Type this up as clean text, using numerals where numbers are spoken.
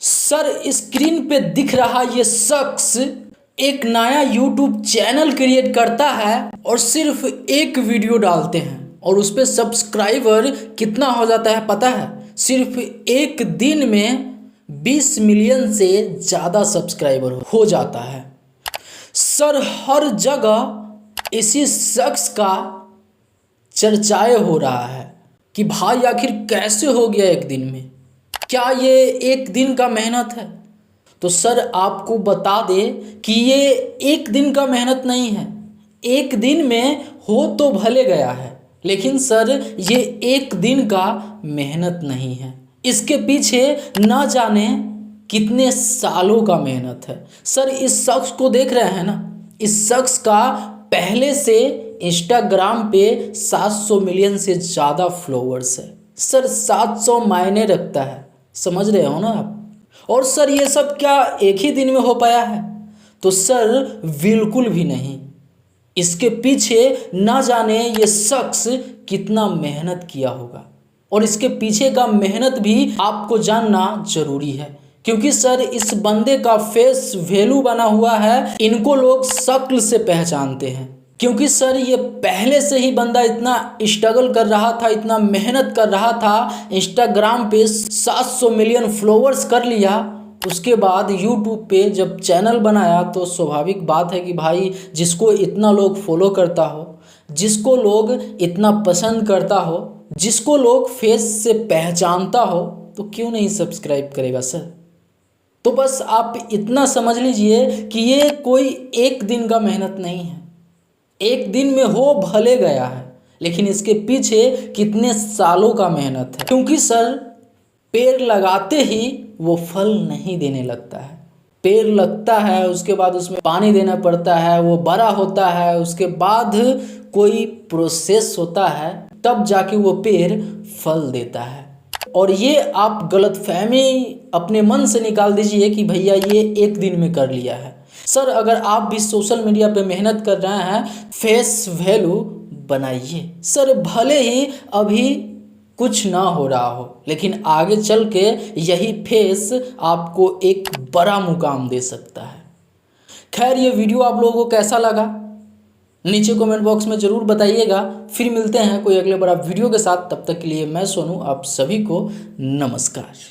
Sir screen पे दिख रहा ये शख्स एक नया यूट्यूब चैनल क्रिएट करता है और सिर्फ एक वीडियो डालते हैं और उस पर सब्सक्राइबर कितना हो जाता है पता है? सिर्फ एक दिन में 20 मिलियन से ज़्यादा सब्सक्राइबर हो जाता है। सर हर जगह इसी शख्स का चर्चाएं हो रहा है कि भाई आखिर कैसे हो गया एक दिन में, क्या ये एक दिन का मेहनत है? तो सर आपको बता दे कि ये एक दिन का मेहनत नहीं है। एक दिन में हो तो भले गया है, लेकिन सर ये एक दिन का मेहनत नहीं है। इसके पीछे ना जाने कितने सालों का मेहनत है। सर इस शख्स को देख रहे हैं ना, इस शख्स का पहले से इंस्टाग्राम पे 700 मिलियन से ज़्यादा फॉलोअर्स है। सर 700 मायने रखता है, समझ रहे हो ना आप? और सर ये सब क्या एक ही दिन में हो पाया है? तो सर बिल्कुल भी नहीं। इसके पीछे ना जाने ये शख्स कितना मेहनत किया होगा, और इसके पीछे का मेहनत भी आपको जानना जरूरी है, क्योंकि सर इस बंदे का फेस वैल्यू बना हुआ है। इनको लोग शक्ल से पहचानते हैं, क्योंकि सर ये पहले से ही बंदा इतना स्ट्रगल कर रहा था, इतना मेहनत कर रहा था। इंस्टाग्राम पे 700 मिलियन फॉलोअर्स कर लिया, उसके बाद यूट्यूब पे जब चैनल बनाया तो स्वाभाविक बात है कि भाई जिसको इतना लोग फॉलो करता हो, जिसको लोग इतना पसंद करता हो, जिसको लोग फेस से पहचानता हो, तो क्यों नहीं सब्सक्राइब करेगा सर? तो बस आप इतना समझ लीजिए कि ये कोई एक दिन का मेहनत नहीं है। एक दिन में हो भले गया है, लेकिन इसके पीछे कितने सालों का मेहनत है। क्योंकि सर पेड़ लगाते ही वो फल नहीं देने लगता है। पेड़ लगता है, उसके बाद उसमें पानी देना पड़ता है, वो बड़ा होता है, उसके बाद कोई प्रोसेस होता है, तब जाके वो पेड़ फल देता है। और ये आप गलतफहमी अपने मन से निकाल दीजिए कि भैया ये एक दिन में कर लिया है। सर अगर आप भी सोशल मीडिया पे मेहनत कर रहे हैं, फेस वैल्यू बनाइए। सर भले ही अभी कुछ ना हो रहा हो, लेकिन आगे चल के यही फेस आपको एक बड़ा मुकाम दे सकता है। खैर ये वीडियो आप लोगों को कैसा लगा नीचे कमेंट बॉक्स में ज़रूर बताइएगा। फिर मिलते हैं कोई अगले बड़ा वीडियो के साथ, तब तक के लिए मैं सोनू आप सभी को नमस्कार।